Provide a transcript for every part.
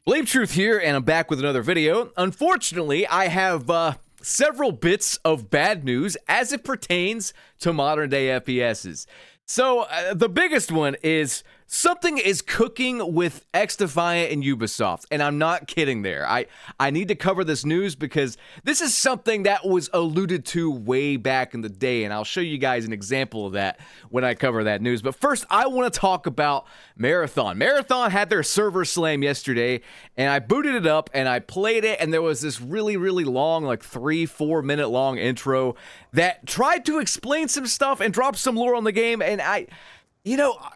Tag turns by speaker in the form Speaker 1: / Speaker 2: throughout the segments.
Speaker 1: Blame Truth here, and I'm back with another video. Unfortunately, I have several bits of bad news as it pertains to modern day FPSs. So, the biggest one is something is cooking with XDefiant and Ubisoft, and I'm not kidding there. I need to cover this news because this is something that was alluded to way back in the day, and I'll show you guys an example of that when I cover that news. But first, I want to talk about Marathon. Marathon had their server slam yesterday, and I booted it up, and I played it, and there was this really, really long, like 3-4 minute long intro that tried to explain some stuff and drop some lore on the game, and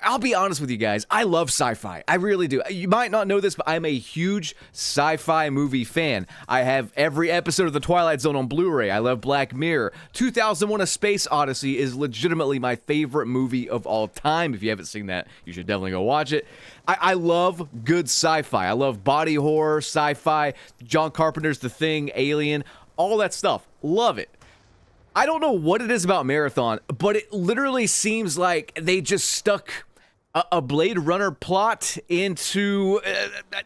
Speaker 1: I'll be honest with you guys. I love sci-fi. I really do. You might not know this, but I'm a huge sci-fi movie fan. I have every episode of The Twilight Zone on Blu-ray. I love Black Mirror. 2001: A Space Odyssey is legitimately my favorite movie of all time. If you haven't seen that, you should definitely go watch it. I love good sci-fi. I love body horror, sci-fi, John Carpenter's The Thing, Alien, all that stuff. Love it. I don't know what it is about Marathon, but it literally seems like they just stuck a Blade Runner plot into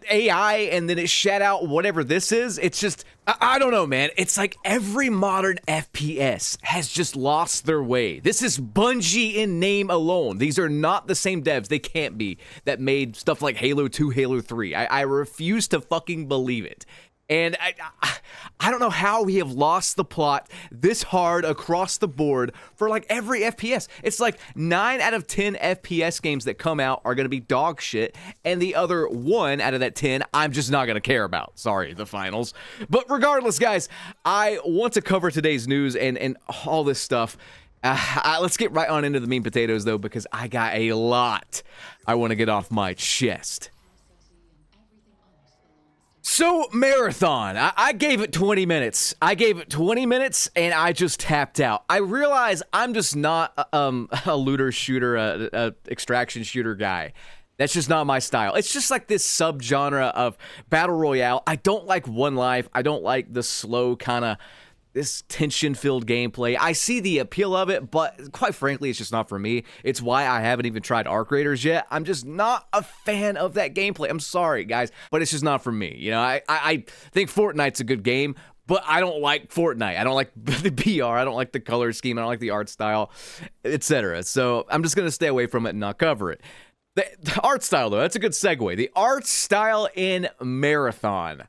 Speaker 1: AI and then it shat out whatever this is. It's just, I don't know, man. It's like every modern FPS has just lost their way. This is Bungie in name alone. These are not the same devs, they can't be, that made stuff like Halo 2, Halo 3. I refuse to fucking believe it. And I don't know how we have lost the plot this hard across the board for like every FPS. It's like 9 out of 10 FPS games that come out are going to be dog shit, and the other 1 out of that 10 I'm just not going to care about. Sorry, the finals. But regardless, guys, I want to cover today's news and all this stuff. Let's get right on into the meat and potatoes, though, because I got a lot I want to get off my chest. So, Marathon, I gave it 20 minutes. And I just tapped out. I realize I'm just not a looter shooter, a extraction shooter guy. That's just not my style. It's just like this subgenre of battle royale. I don't like one life. I don't like the slow kind of this tension-filled gameplay. I see the appeal of it, but quite frankly, it's just not for me. It's why I haven't even tried Arc Raiders yet. I'm just not a fan of that gameplay. I'm sorry, guys, but it's just not for me. You know, I think Fortnite's a good game, but I don't like Fortnite. I don't like the PR. I don't like the color scheme. I don't like the art style, etc. So I'm just going to stay away from it and not cover it. The art style, though, that's a good segue. The art style in Marathon.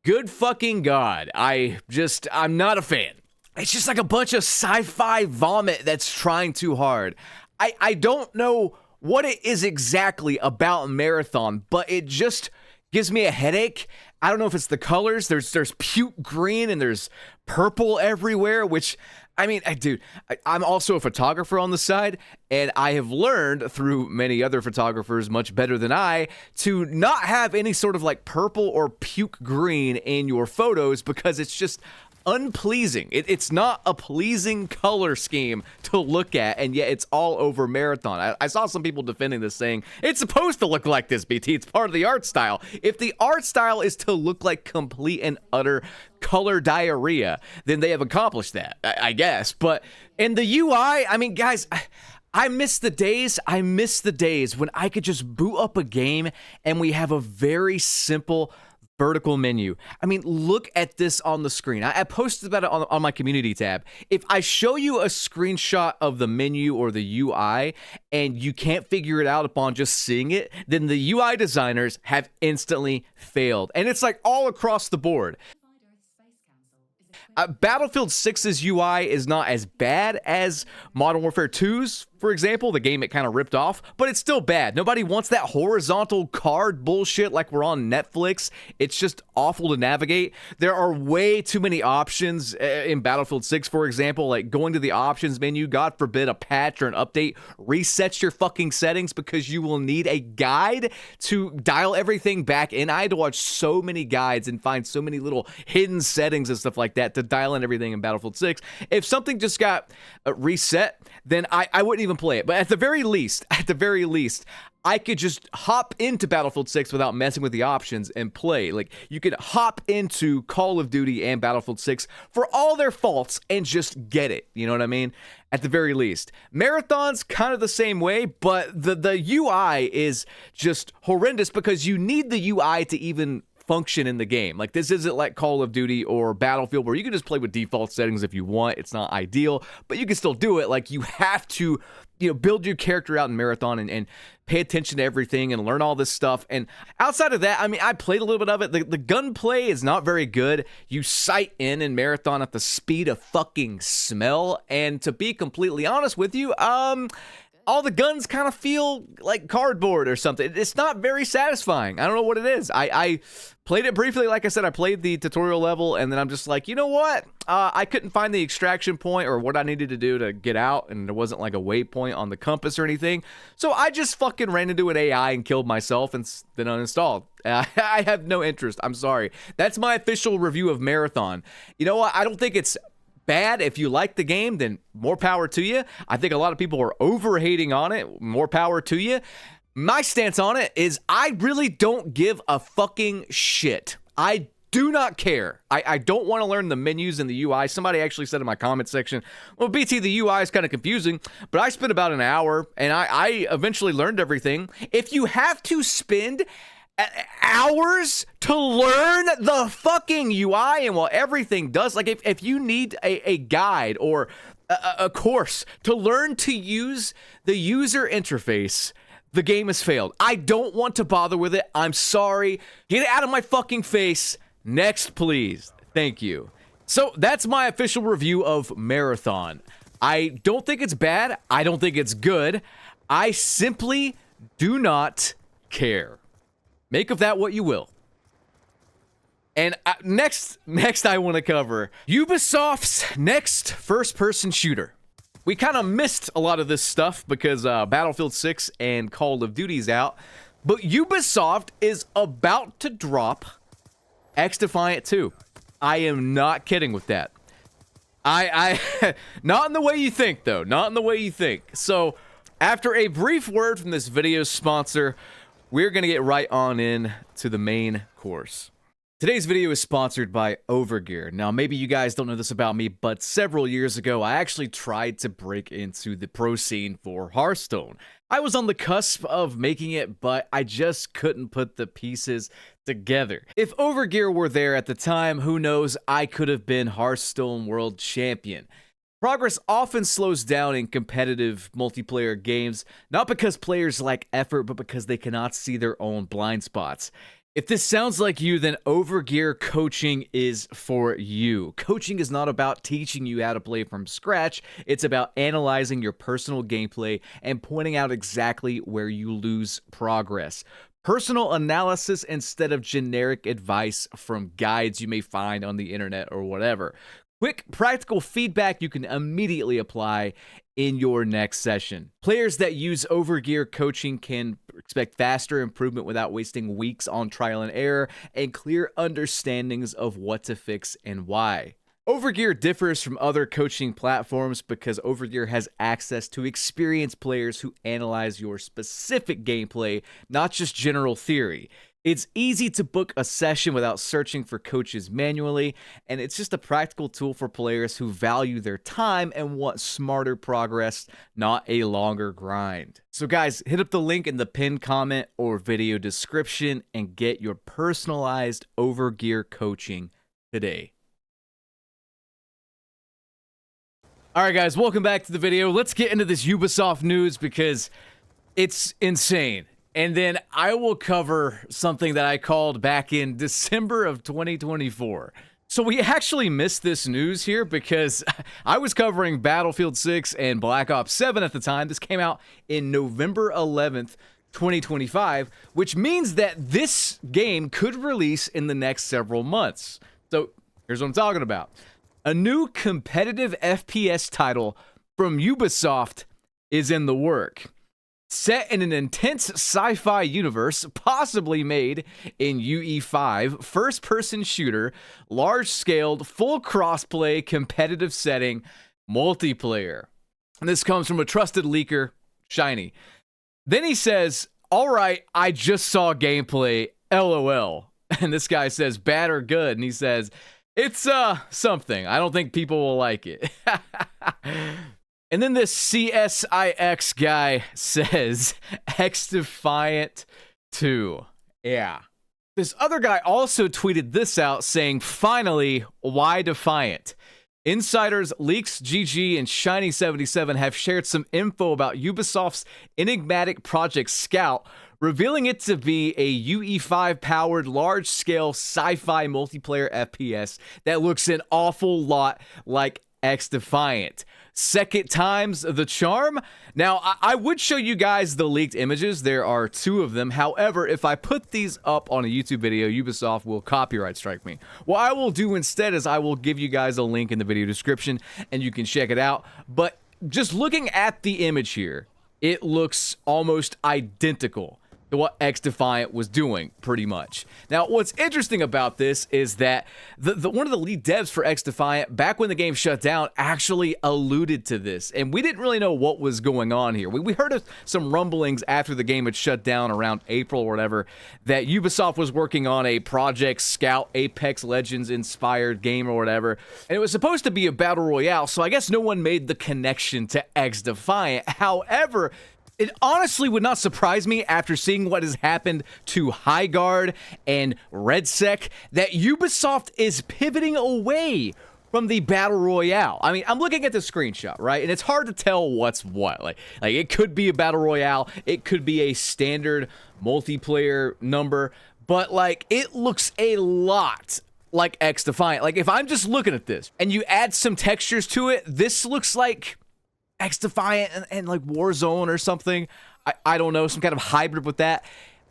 Speaker 1: Good fucking God. I'm not a fan. It's just like a bunch of sci-fi vomit that's trying too hard. I don't know what it is exactly about Marathon, but it just gives me a headache. I don't know if it's the colors. There's puke green and there's purple everywhere, which, I mean, dude, I'm also a photographer on the side, and I have learned through many other photographers much better than I to not have any sort of like purple or puke green in your photos because it's just unpleasing. It's not a pleasing color scheme to look at, and yet it's all over Marathon. I saw some people defending this, saying it's supposed to look like this, BT. It's part of the art style. If the art style is to look like complete and utter color diarrhea, then they have accomplished that, I guess. But in the UI, I mean, guys, I miss the days when I could just boot up a game and we have a very simple vertical menu. I mean, look at this on the screen. I posted about it on my community tab. If I show you a screenshot of the menu or the UI and you can't figure it out upon just seeing it, then the UI designers have instantly failed. And it's like all across the board. Battlefield 6's UI is not as bad as Modern Warfare 2's, for example, the game it kind of ripped off, but it's still bad. Nobody wants that horizontal card bullshit like we're on Netflix. It's just awful to navigate. There are way too many options in Battlefield 6, for example, like going to the options menu, God forbid a patch or an update resets your fucking settings because you will need a guide to dial everything back in. I had to watch so many guides and find so many little hidden settings and stuff like that to dial in everything in Battlefield 6. If something just got reset, then I wouldn't even play it. But at the very least, I could just hop into Battlefield 6 without messing with the options and play. Like, you could hop into Call of Duty and Battlefield 6 for all their faults and just get it. You know what I mean? At the very least. Marathon's kind of the same way, but the UI is just horrendous because you need the UI to even function in the game. Like, this isn't like Call of Duty or Battlefield where you can just play with default settings if you want. It's not ideal, but you can still do it. Like, you have to, build your character out in Marathon and pay attention to everything and learn all this stuff. And outside of that, I mean, I played a little bit of it. The gunplay is not very good. You sight in Marathon at the speed of fucking smell. And to be completely honest with you, all the guns kind of feel like cardboard or something. It's not very satisfying. I don't know what it is. I played it briefly. Like I said, I played the tutorial level, and then I'm just like, you know what? I couldn't find the extraction point or what I needed to do to get out, and there wasn't like a waypoint on the compass or anything. So I just fucking ran into an AI and killed myself and then uninstalled. I have no interest. I'm sorry. That's my official review of Marathon. You know what? I don't think it's bad. If you like the game, then more power to you. I think a lot of people are over-hating on it. More power to you. My stance on it is I really don't give a fucking shit. I do not care. I don't want to learn the menus and the UI. Somebody actually said in my comment section, well, BT, the UI is kind of confusing, but I spent about an hour, and I eventually learned everything. If you have to spend hours to learn the fucking UI and what everything does, like if you need a guide or a course to learn to use the user interface, the game has failed. I don't want to bother with it. I'm sorry. Get it out of my fucking face. Next, please. Thank you. So that's my official review of Marathon. I don't think it's bad. I don't think it's good. I simply do not care. Make of that what you will. And next I want to cover Ubisoft's next first-person shooter. We kind of missed a lot of this stuff because Battlefield 6 and Call of Duty's out, but Ubisoft is about to drop XDefiant 2. I am not kidding with that. I not in the way you think, though. Not in the way you think. So, after a brief word from this video's sponsor, we're going to get right on in to the main course. Today's video is sponsored by Overgear. Now, maybe you guys don't know this about me, but several years ago, I actually tried to break into the pro scene for Hearthstone. I was on the cusp of making it, but I just couldn't put the pieces together. If Overgear were there at the time, who knows, I could have been Hearthstone World Champion. Progress often slows down in competitive multiplayer games, not because players lack effort, but because they cannot see their own blind spots. If this sounds like you, then Overgear coaching is for you. Coaching is not about teaching you how to play from scratch. It's about analyzing your personal gameplay and pointing out exactly where you lose progress. Personal analysis instead of generic advice from guides you may find on the internet or whatever. Quick, practical feedback you can immediately apply in your next session. Players that use Overgear coaching can expect faster improvement without wasting weeks on trial and error and clear understandings of what to fix and why. Overgear differs from other coaching platforms because Overgear has access to experienced players who analyze your specific gameplay, not just general theory. It's easy to book a session without searching for coaches manually, and it's just a practical tool for players who value their time and want smarter progress, not a longer grind. So guys, hit up the link in the pinned comment or video description and get your personalized Overgear coaching today. Alright guys, welcome back to the video. Let's get into this Ubisoft news because it's insane. And then I will cover something that I called back in December of 2024. So we actually missed this news here because I was covering Battlefield 6 and Black Ops 7 at the time. This came out in November 11th, 2025, which means that this game could release in the next several months. So here's what I'm talking about. A new competitive FPS title from Ubisoft is in the work. Set in an intense sci-fi universe, possibly made in UE5, first-person shooter, large-scaled, full crossplay, competitive setting, multiplayer. And this comes from a trusted leaker, Shiny. Then he says, all right, I just saw gameplay, LOL. And this guy says, bad or good? And he says, it's, something. I don't think people will like it. And then this CSIX guy says, XDefiant 2. Yeah. This other guy also tweeted this out saying, finally, why Defiant? Insiders, Leaks, GG, and Shiny77 have shared some info about Ubisoft's enigmatic Project Scout, revealing it to be a UE5-powered, large-scale sci-fi multiplayer FPS that looks an awful lot like XDefiant. Second time's the charm. Now, I would show you guys the leaked images. There are 2 of them. However, if I put these up on a YouTube video, Ubisoft will copyright strike me. What I will do instead is I will give you guys a link in the video description and you can check it out. But just looking at the image here, it looks almost identical to what XDefiant was doing, pretty much. Now, what's interesting about this is that one of the lead devs for XDefiant, back when the game shut down, actually alluded to this, and we didn't really know what was going on here. We heard of some rumblings after the game had shut down around April or whatever, that Ubisoft was working on a Project Scout Apex Legends inspired game or whatever, and it was supposed to be a battle royale, so I guess no one made the connection to XDefiant. However, it honestly would not surprise me after seeing what has happened to Highguard and RedSec that Ubisoft is pivoting away from the Battle Royale. I mean, I'm looking at the screenshot, right? And it's hard to tell what's what. Like it could be a Battle Royale, it could be a standard multiplayer number, but like it looks a lot like XDefiant. Like if I'm just looking at this and you add some textures to it, this looks like XDefiant and like Warzone or something. I don't know, some kind of hybrid with that.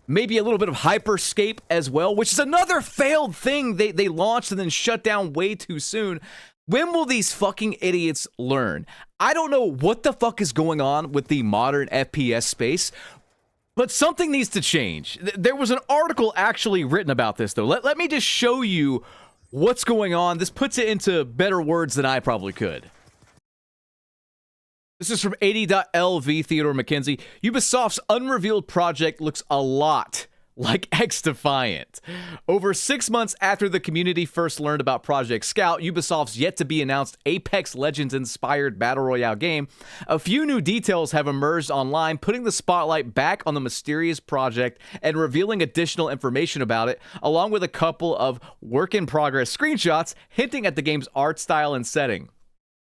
Speaker 1: Maybe a little bit of Hyperscape as well, which is another failed thing they launched and then shut down way too soon. When will these fucking idiots learn? I don't know what the fuck is going on with the modern FPS space, but something needs to change. There was an article actually written about this, though. Let me just show you what's going on. This puts it into better words than I probably could. This is from 80.lv, Theodore McKenzie. Ubisoft's unrevealed project looks a lot like XDefiant. Over 6 months after the community first learned about Project Scout, Ubisoft's yet-to-be-announced Apex Legends-inspired Battle Royale game, a few new details have emerged online, putting the spotlight back on the mysterious project and revealing additional information about it, along with a couple of work-in-progress screenshots hinting at the game's art style and setting.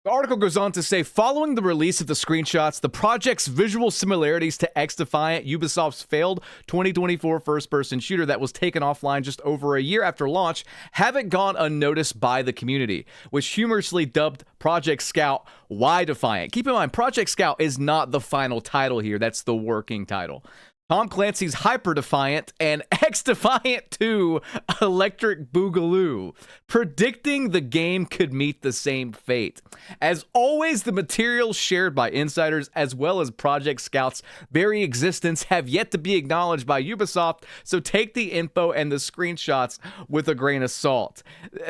Speaker 1: The article goes on to say, following the release of the screenshots, the project's visual similarities to XDefiant, Ubisoft's failed 2024 first-person shooter that was taken offline just over a year after launch, haven't gone unnoticed by the community, which humorously dubbed Project Scout Why Defiant. Keep in mind, Project Scout is not the final title here. That's the working title. Tom Clancy's Hyper Defiant and XDefiant 2 Electric Boogaloo, predicting the game could meet the same fate. As always, the materials shared by insiders as well as Project Scout's very existence have yet to be acknowledged by Ubisoft, so take the info and the screenshots with a grain of salt.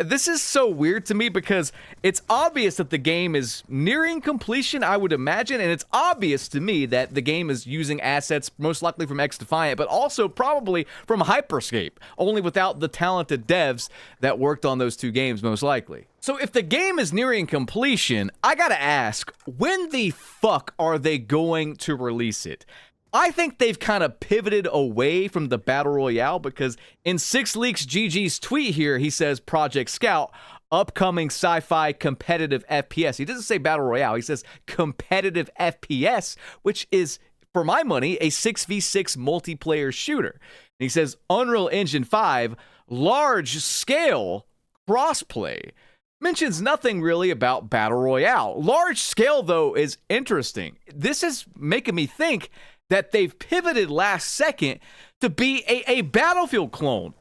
Speaker 1: This is so weird to me because it's obvious that the game is nearing completion, I would imagine, and it's obvious to me that the game is using assets most likely from XDefiant, but also probably from Hyperscape, only without the talented devs that worked on those 2 games most likely. So if the game is nearing completion, I gotta ask, when the fuck are they going to release it? I think they've kind of pivoted away from the Battle Royale because in 6leaks GG's tweet here, he says Project Scout, upcoming sci-fi competitive FPS. He doesn't say Battle Royale, he says competitive FPS, which is, for my money, a 6v6 multiplayer shooter. And he says Unreal Engine 5, large-scale crossplay. Mentions nothing really about Battle Royale. Large scale, though, is interesting. This is making me think that they've pivoted last second to be a Battlefield clone.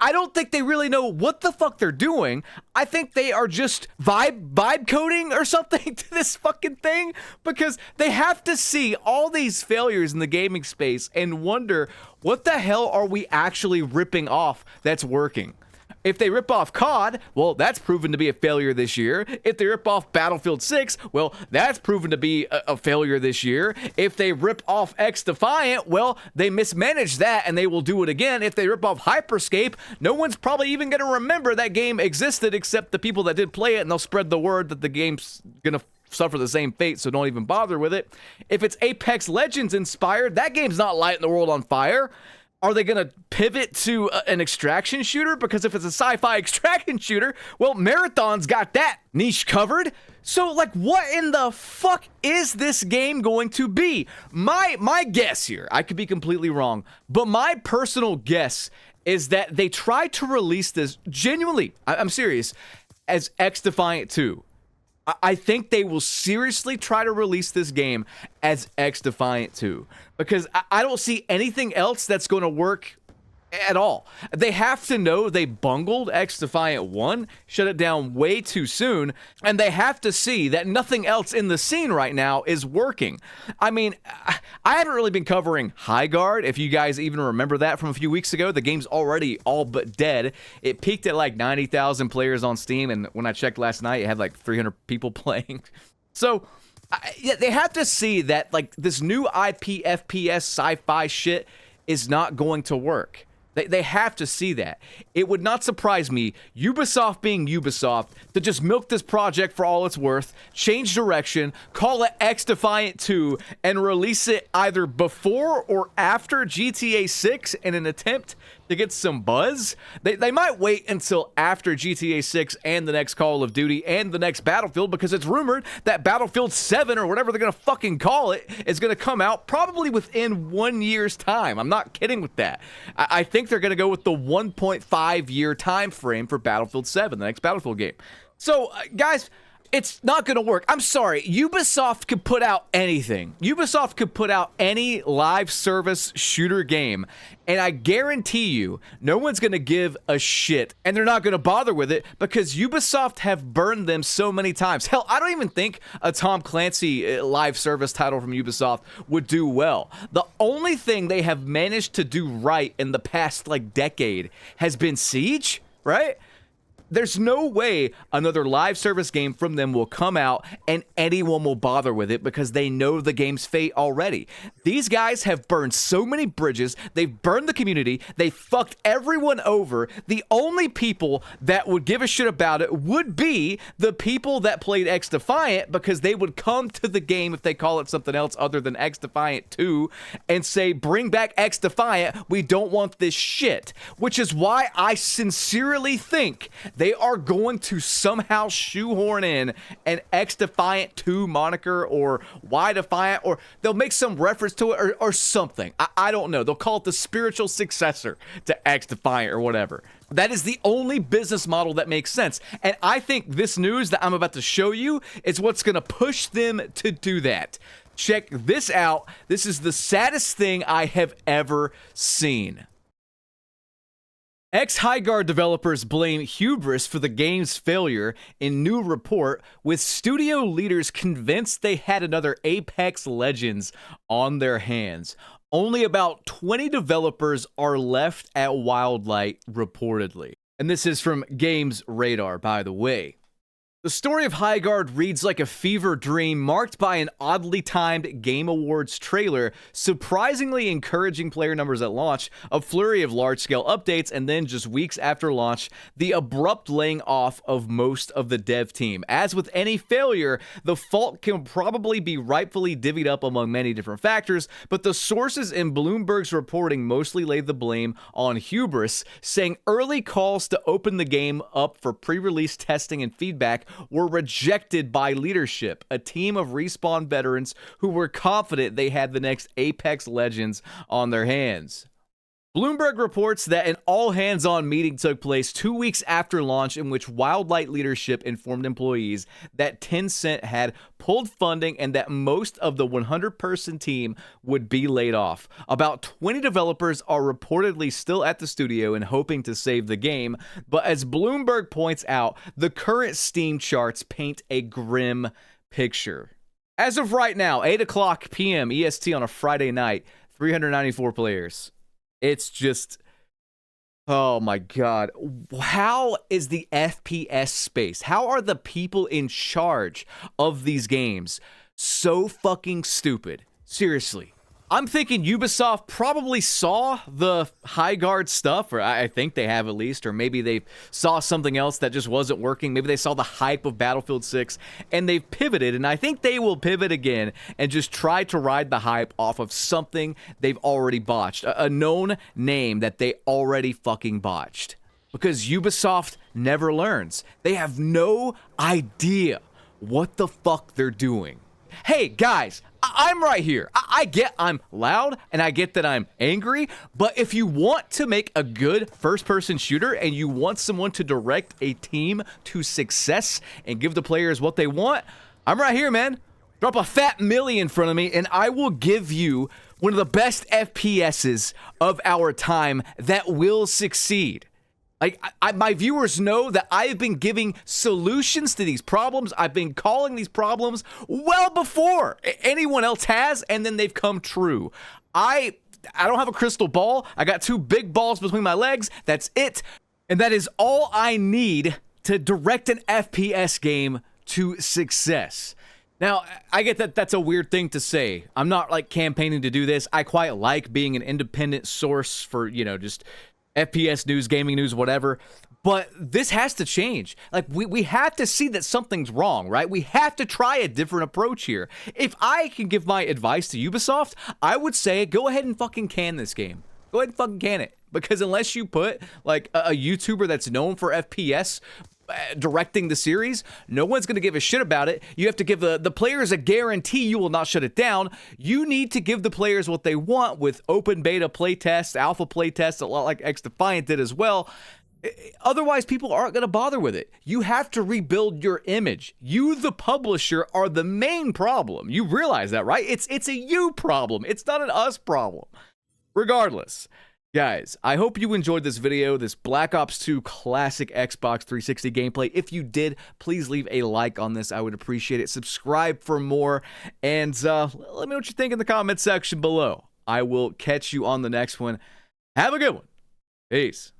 Speaker 1: I don't think they really know what the fuck they're doing. I think they are just vibe coding or something to this fucking thing, because they have to see all these failures in the gaming space and wonder, what the hell are we actually ripping off that's working? If they rip off COD, well, that's proven to be a failure this year. If they rip off Battlefield 6, well, that's proven to be a failure this year. If they rip off XDefiant, well, they mismanaged that and they will do it again. If they rip off Hyperscape, no one's probably even going to remember that game existed except the people that did play it, and they'll spread the word that the game's going to suffer the same fate, so don't even bother with it. If it's Apex Legends inspired, that game's not lighting the world on fire. Are they going to pivot to an extraction shooter? Because if it's a sci-fi extraction shooter, well, Marathon's got that niche covered. So, like, what in the fuck is this game going to be? My guess here, I could be completely wrong, but my personal guess is that they tried to release this genuinely, I'm serious, as X-Defiant 2. I think they will seriously try to release this game as X-Defiant 2 because I don't see anything else that's going to work at all. They have to know they bungled X-Defiant 1, shut it down way too soon, and they have to see that nothing else in the scene right now is working. I mean, I haven't really been covering Highguard, if you guys even remember that from a few weeks ago. The game's already all but dead. It peaked at like 90,000 players on Steam, and when I checked last night, it had like 300 people playing. So, yeah, they have to see that like this new IP FPS sci-fi shit is not going to work. They have to see that. It would not surprise me, Ubisoft being Ubisoft, to just milk this project for all it's worth, change direction, call it X-Defiant 2, and release it either before or after GTA 6 in an attempt to get some buzz. They might wait until after GTA 6 and the next Call of Duty and the next Battlefield, because it's rumored that Battlefield 7 or whatever they're gonna fucking call it is gonna come out probably within 1 year's time. I'm not kidding with that. I think they're gonna go with the 1.5 year time frame for Battlefield 7, the next Battlefield game. So, guys, it's not going to work. I'm sorry. Ubisoft could put out anything. Ubisoft could put out any live service shooter game, and I guarantee you, no one's going to give a shit, and they're not going to bother with it because Ubisoft have burned them so many times. Hell, I don't even think a Tom Clancy live service title from Ubisoft would do well. The only thing they have managed to do right in the past, like, decade has been Siege, right? There's no way another live service game from them will come out and anyone will bother with it because they know the game's fate already. These guys have burned so many bridges. They've burned the community. They fucked everyone over. The only people that would give a shit about it would be the people that played X-Defiant, because they would come to the game if they call it something else other than X-Defiant 2 and say, bring back X-Defiant. We don't want this shit. Which is why I sincerely think they are going to somehow shoehorn in an X-Defiant 2 moniker or Y-Defiant, or they'll make some reference to it or something. I don't know. They'll call it the spiritual successor to X-Defiant or whatever. That is the only business model that makes sense. And I think this news that I'm about to show you is what's going to push them to do that. Check this out. This is the saddest thing I have ever seen. Ex-Highguard developers blame hubris for the game's failure in new report, with studio leaders convinced they had another Apex Legends on their hands. Only about 20 developers are left at Wildlight, reportedly. And this is from Games Radar, by the way. The story of Highguard reads like a fever dream marked by an oddly timed Game Awards trailer, surprisingly encouraging player numbers at launch, a flurry of large-scale updates, and then just weeks after launch, the abrupt laying off of most of the dev team. As with any failure, the fault can probably be rightfully divvied up among many different factors, but the sources in Bloomberg's reporting mostly laid the blame on hubris, saying early calls to open the game up for pre-release testing and feedback were rejected by leadership, a team of Respawn veterans who were confident they had the next Apex Legends on their hands. Bloomberg reports that an all-hands-on meeting took place 2 weeks after launch, in which Wildlight leadership informed employees that Tencent had pulled funding and that most of the 100-person team would be laid off. About 20 developers are reportedly still at the studio and hoping to save the game, but as Bloomberg points out, the current Steam charts paint a grim picture. As of right now, 8 o'clock p.m. EST on a Friday night, 394 players. It's just, oh my God. How is the FPS space? How are the people in charge of these games so fucking stupid? Seriously. I'm thinking Ubisoft probably saw the high guard stuff, or I think they have at least, or maybe they saw something else that just wasn't working. Maybe they saw the hype of Battlefield 6 and they've pivoted, and I think they will pivot again and just try to ride the hype off of something they've already botched, a known name that they already fucking botched. Because Ubisoft never learns. They have no idea what the fuck they're doing. Hey, guys, I'm right here. I get I'm loud and I get that I'm angry, but if you want to make a good first-person shooter and you want someone to direct a team to success and give the players what they want, I'm right here, man. Drop a fat million in front of me and I will give you one of the best FPSs of our time that will succeed. Like, my viewers know that I've been giving solutions to these problems. I've been calling these problems well before anyone else has, and then they've come true. I don't have a crystal ball. I got 2 big balls between my legs. That's it. And that is all I need to direct an FPS game to success. Now, I get that that's a weird thing to say. I'm not, like, campaigning to do this. I quite like being an independent source for, you know, just FPS news, gaming news, whatever. But this has to change. Like, we have to see that something's wrong, right? We have to try a different approach here. If I can give my advice to Ubisoft, I would say go ahead and fucking can this game. Go ahead and fucking can it. Because unless you put, like, a YouTuber that's known for FPS directing the series, no one's going to give a shit about it. You have to give the players a guarantee you will not shut it down. You need to give the players what they want with open beta playtests, alpha playtests, a lot like XDefiant did as well. Otherwise, people aren't going to bother with it. You have to rebuild your image. You, the publisher, are the main problem. You realize that, right? It's a you problem. It's not an us problem. Regardless, guys, I hope you enjoyed this video, this Black Ops 2 classic Xbox 360 gameplay. If you did, please leave a like on this. I would appreciate it. Subscribe for more, and let me know what you think in the comment section below. I will catch you on the next one. Have a good one. Peace.